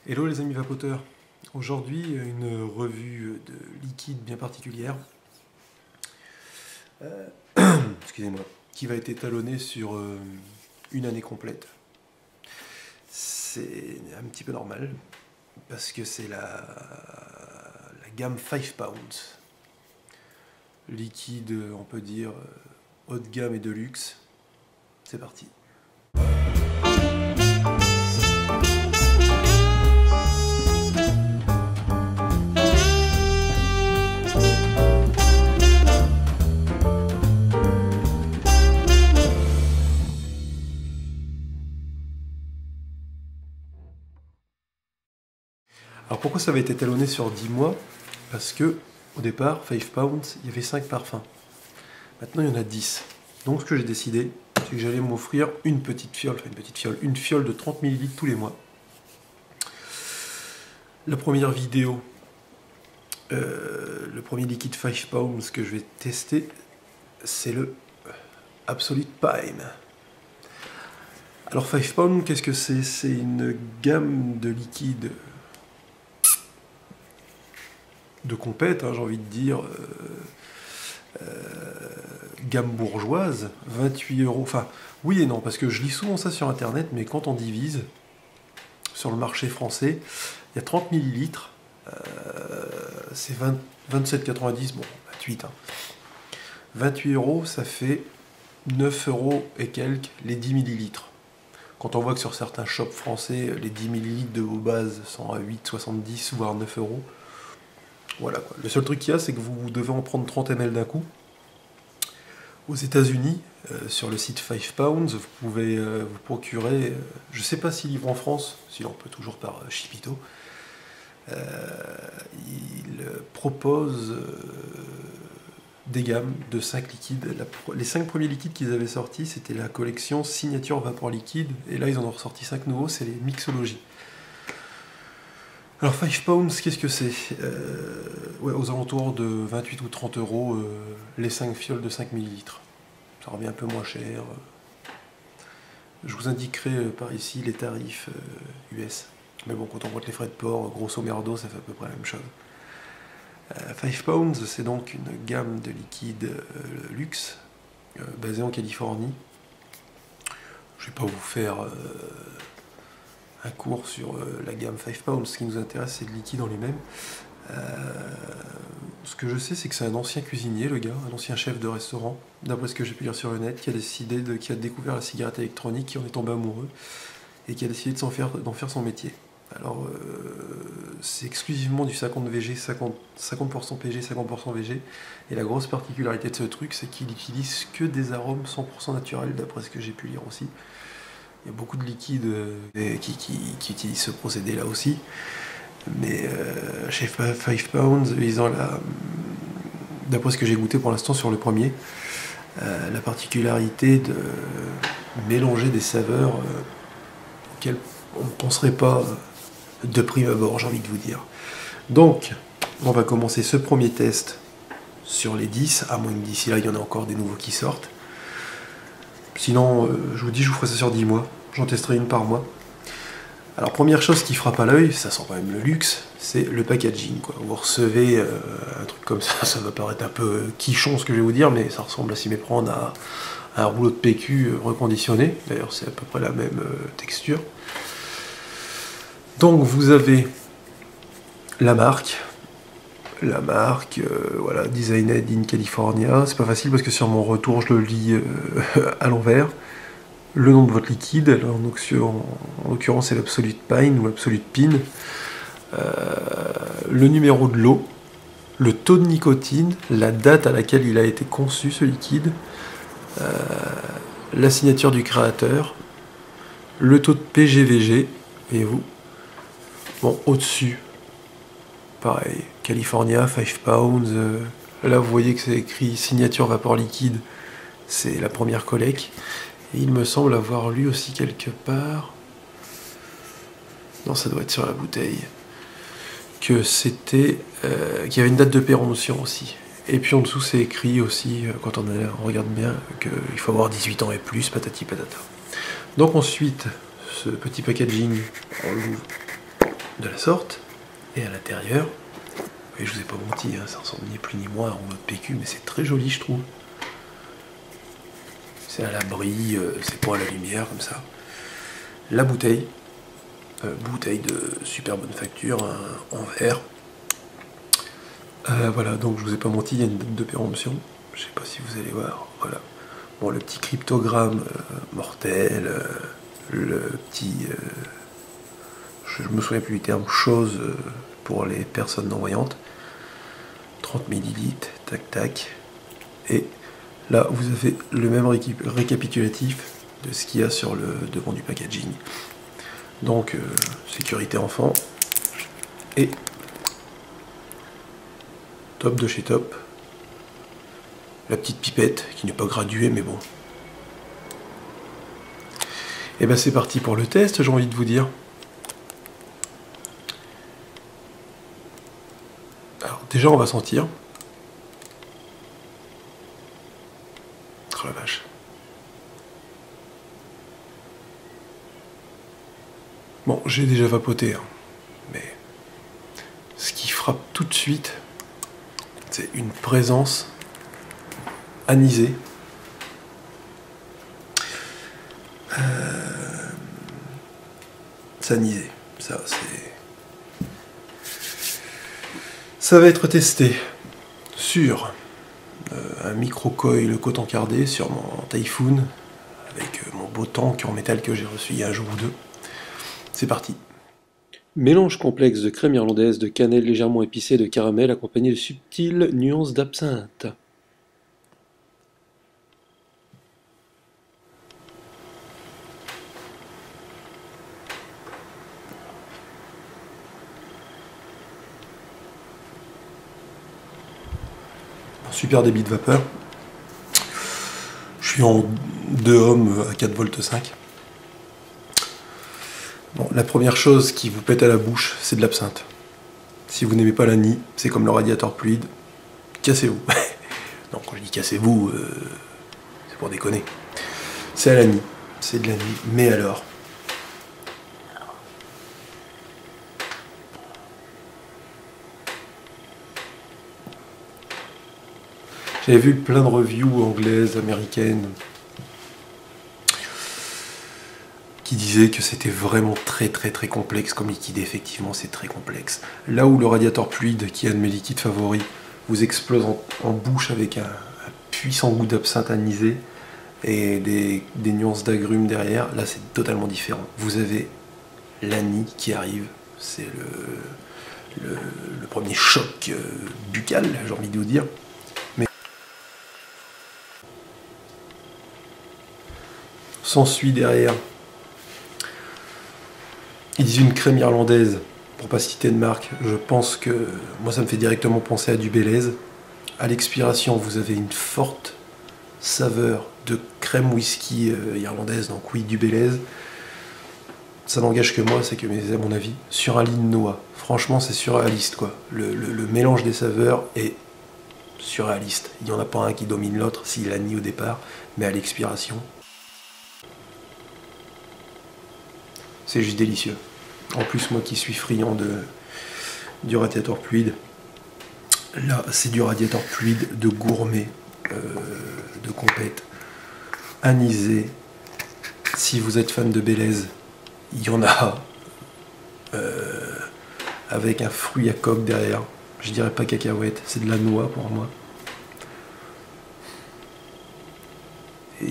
Hello les amis vapoteurs, aujourd'hui une revue de liquide bien particulière, excusez-moi, qui va être étalonnée sur une année complète. C'est un petit peu normal, parce que c'est la gamme 5 pounds. Liquide, on peut dire, haut de gamme et de luxe. C'est parti. Alors pourquoi ça va être étalonné sur 10 mois? Parce que au départ, 5 pounds, il y avait 5 parfums. Maintenant il y en a 10. Donc ce que j'ai décidé, c'est que j'allais m'offrir une fiole de 30 ml tous les mois. La première vidéo, le premier liquide 5 pounds que je vais tester, c'est le Absolute Pine. Alors 5 pounds, qu'est-ce que c'est? C'est une gamme de liquides de compète, hein, j'ai envie de dire, gamme bourgeoise, 28 €. Enfin, oui et non, parce que je lis souvent ça sur internet, mais quand on divise sur le marché français, il y a 30 ml, c'est 27,90, bon, 28, hein. 28 €, ça fait 9 € et quelques les 10 ml. Quand on voit que sur certains shops français, les 10 ml de vos bases sont à 8,70 voire 9 €. Voilà quoi. Le seul truc qu'il y a, c'est que vous devez en prendre 30 ml d'un coup. Aux États-Unis, sur le site 5 pounds, vous pouvez vous procurer, je ne sais pas s'il livre en France, sinon on peut toujours par Chipito. Il propose des gammes de 5 liquides. Les 5 premiers liquides qu'ils avaient sortis, c'était la collection Signature Vapeur Liquide, et là ils en ont ressorti 5 nouveaux, c'est les Mixology. Alors 5 pounds, qu'est-ce que c'est? Ouais, aux alentours de 28 ou 30 € les 5 fioles de 5 ml. Ça revient un peu moins cher. Je vous indiquerai par ici les tarifs US. Mais bon, quand on compte les frais de port, grosso merdo, ça fait à peu près la même chose. 5 pounds, c'est donc une gamme de liquides luxe basée en Californie. Je ne vais pas vous faire un cours sur la gamme 5 pounds. Ce qui nous intéresse, c'est le liquide en lui-même. Ce que je sais, c'est que c'est un ancien cuisinier, le gars, un ancien chef de restaurant, d'après ce que j'ai pu lire sur le net, qui a découvert la cigarette électronique, qui en est tombé amoureux, et qui a décidé d'en faire son métier. Alors, c'est exclusivement du 50 VG, 50% PG, 50% VG, et la grosse particularité de ce truc, c'est qu'il utilise que des arômes 100% naturels, d'après ce que j'ai pu lire aussi. Il y a beaucoup de liquides qui utilisent ce procédé-là aussi. Mais chez 5 pounds, ils ont d'après ce que j'ai goûté pour l'instant sur le premier, la particularité de mélanger des saveurs auxquelles on ne penserait pas de prime abord, j'ai envie de vous dire. Donc, on va commencer ce premier test sur les 10, à moins que d'ici là, il y en a encore des nouveaux qui sortent. Sinon, je vous dis, je vous ferai ça sur 10 mois. J'en testerai une par mois. Alors, première chose qui frappe à l'œil, ça sent quand même le luxe, c'est le packaging, quoi. Vous recevez un truc comme ça va paraître un peu quichon ce que je vais vous dire, mais ça ressemble à s'y méprendre à un rouleau de PQ reconditionné. D'ailleurs, c'est à peu près la même texture. Donc, vous avez la marque. Voilà, Designed in California. C'est pas facile parce que sur mon retour, je le lis à l'envers. Le nom de votre liquide, alors en l'occurrence c'est l'Absolute Pine ou Absolute Pin. Le numéro de l'eau, le taux de nicotine, la date à laquelle il a été conçu ce liquide, la signature du créateur, le taux de PGVG, voyez-vous. Bon, au-dessus, pareil, California, 5 pounds, là vous voyez que c'est écrit signature vapeur liquide, c'est la première collecte. Et il me semble avoir lu aussi quelque part, non ça doit être sur la bouteille, que c'était, qu'il y avait une date de péremption aussi. Et puis en dessous c'est écrit aussi, quand on regarde bien, qu'il faut avoir 18 ans et plus, patati patata. Donc ensuite, ce petit packaging, on l'ouvre de la sorte. Et à l'intérieur, et je vous ai pas menti, hein, ça ressemble ni plus ni moins à un rouleau de PQ, mais c'est très joli je trouve. C'est à l'abri, c'est pas à la lumière comme ça. La bouteille, bouteille de super bonne facture, hein, en verre. Voilà, donc je vous ai pas menti, il y a une date de péremption. Je sais pas si vous allez voir, voilà. Bon, le petit cryptogramme mortel, le petit... je me souviens plus du terme, chose pour les personnes non-voyantes. 30 millilitres, tac tac. Et là, vous avez le même récapitulatif de ce qu'il y a sur le devant du packaging. Donc, sécurité enfant. Et top de chez top. La petite pipette, qui n'est pas graduée, mais bon. Et ben c'est parti pour le test, j'ai envie de vous dire. Alors, déjà, on va sentir. Oh la vache. Bon, j'ai déjà vapoté, hein, mais ce qui frappe tout de suite, c'est une présence anisée. C'est anisé, ça c'est... Ça va être testé sur un micro-coil coton cardé, sur mon Typhoon, avec mon beau tank en métal que j'ai reçu il y a un jour ou deux. C'est parti. Mélange complexe de crème irlandaise, de cannelle légèrement épicée, de caramel, accompagné de subtiles nuances d'absinthe. Super débit de vapeur. Je suis en 2 ohms à 4 volts 5. Bon, la première chose qui vous pète à la bouche, c'est de l'absinthe. Si vous n'aimez pas la nie, c'est comme le radiateur fluide, cassez-vous. Non, quand je dis cassez-vous, c'est pour déconner. C'est à la nie, c'est de la nie, mais alors... J'avais vu plein de reviews anglaises, américaines, qui disaient que c'était vraiment très complexe comme liquide. Effectivement, c'est très complexe. Là où le radiateur fluide, qui est un de mes liquides favoris, vous explose en bouche avec un puissant goût d'absinthe anisé et des nuances d'agrumes derrière, là c'est totalement différent. Vous avez l'anis qui arrive, c'est le premier choc buccal, j'ai envie de vous dire. S'ensuit derrière, ils disent une crème irlandaise, pour pas citer de marque. Je pense que moi ça me fait directement penser à du Bélez. À l'expiration, vous avez une forte saveur de crème whisky irlandaise, donc oui, du Bélez. Ça n'engage que moi, c'est que, mais à mon avis, sur un lit de noix. Franchement, c'est surréaliste, quoi. Le mélange des saveurs est surréaliste. Il n'y en a pas un qui domine l'autre s'il a ni au départ, mais à l'expiration. C'est juste délicieux. En plus, moi qui suis friand du radiateur fluide, là, c'est du radiateur fluide de gourmet, de compète, anisé. Si vous êtes fan de Bélez, il y en a avec un fruit à coque derrière. Je dirais pas cacahuète, c'est de la noix pour moi. Et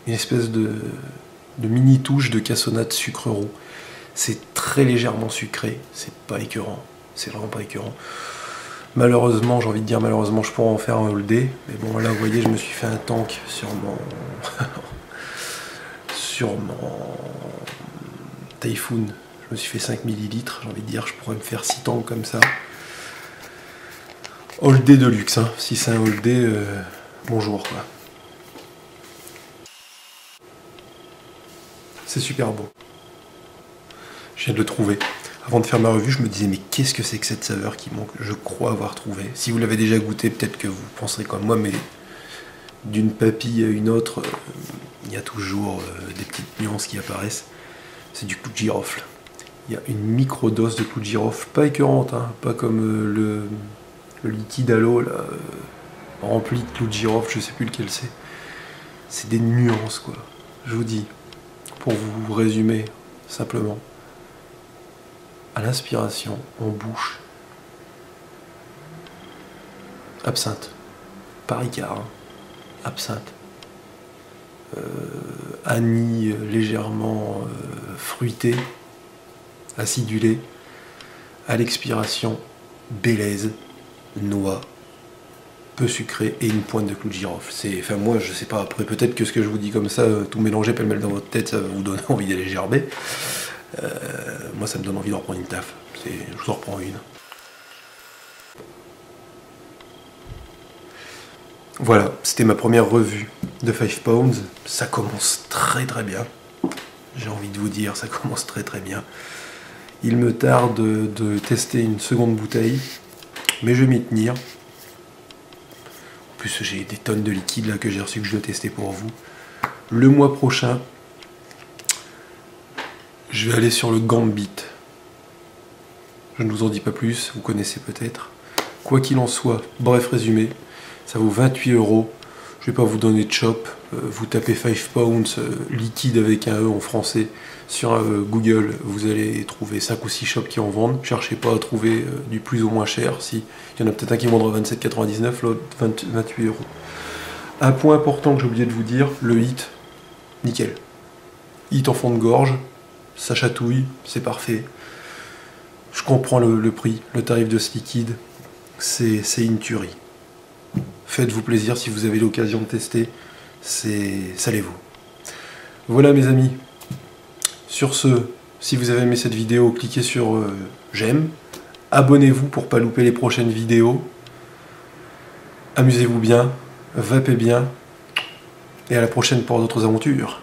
une espèce de mini touche de cassonade sucre roux. C'est très légèrement sucré, c'est pas écœurant, c'est vraiment pas écœurant. Malheureusement, j'ai envie de dire malheureusement, je pourrais en faire un all day, mais bon là vous voyez, je me suis fait un tank sur mon sur mon Typhoon. Je me suis fait 5 millilitres, j'ai envie de dire, je pourrais me faire 6 tanks comme ça. All day de luxe, hein. Si c'est un all day, bonjour quoi. C'est super beau. Je viens de le trouver. Avant de faire ma revue, je me disais, mais qu'est-ce que c'est que cette saveur qui manque? Je crois avoir trouvé. Si vous l'avez déjà goûté, peut-être que vous penserez comme moi, mais d'une papille à une autre, il y a toujours des petites nuances qui apparaissent. C'est du clou de girofle. Il y a une microdose de clou de girofle, pas écœurante, hein, pas comme le liquide à l'eau, là, rempli de clou de girofle, je sais plus lequel c'est. C'est des nuances, quoi. Je vous dis, pour vous résumer simplement, à l'inspiration, en bouche, absinthe, pas Ricard, hein, absinthe, anis légèrement fruité, acidulé, à l'expiration, bélèze, noix, peu sucré et une pointe de clou de girofle. Enfin moi je sais pas, après peut-être que ce que je vous dis comme ça, tout mélangé pêle-mêle dans votre tête, ça va vous donner envie d'aller gerber. Moi ça me donne envie de reprendre une taf. Je vous en reprends une. Voilà, c'était ma première revue de 5 Pounds. Ça commence très très bien. J'ai envie de vous dire, ça commence très très bien. Il me tarde de tester une seconde bouteille, mais je vais m'y tenir. En plus, j'ai des tonnes de liquide là que j'ai reçu que je dois tester pour vous. Le mois prochain, je vais aller sur le Gambit. Je ne vous en dis pas plus, vous connaissez peut-être. Quoi qu'il en soit, bref résumé, ça vaut 28 €. Je vais pas vous donner de shop. Vous tapez 5 Pounds liquide avec un E en français sur Google, vous allez trouver 5 ou 6 shops qui en vendent. Cherchez pas à trouver du plus ou moins cher. Si, il y en a peut-être un qui vendra 27,99, l'autre 28 €. Un point important que j'ai oublié de vous dire, le hit, nickel. Hit en fond de gorge, ça chatouille, c'est parfait. Je comprends le prix, le tarif de ce liquide, c'est une tuerie. Faites-vous plaisir si vous avez l'occasion de tester, salez-vous. Voilà mes amis. Sur ce, si vous avez aimé cette vidéo, cliquez sur j'aime. Abonnez-vous pour ne pas louper les prochaines vidéos. Amusez-vous bien, vapez bien. Et à la prochaine pour d'autres aventures.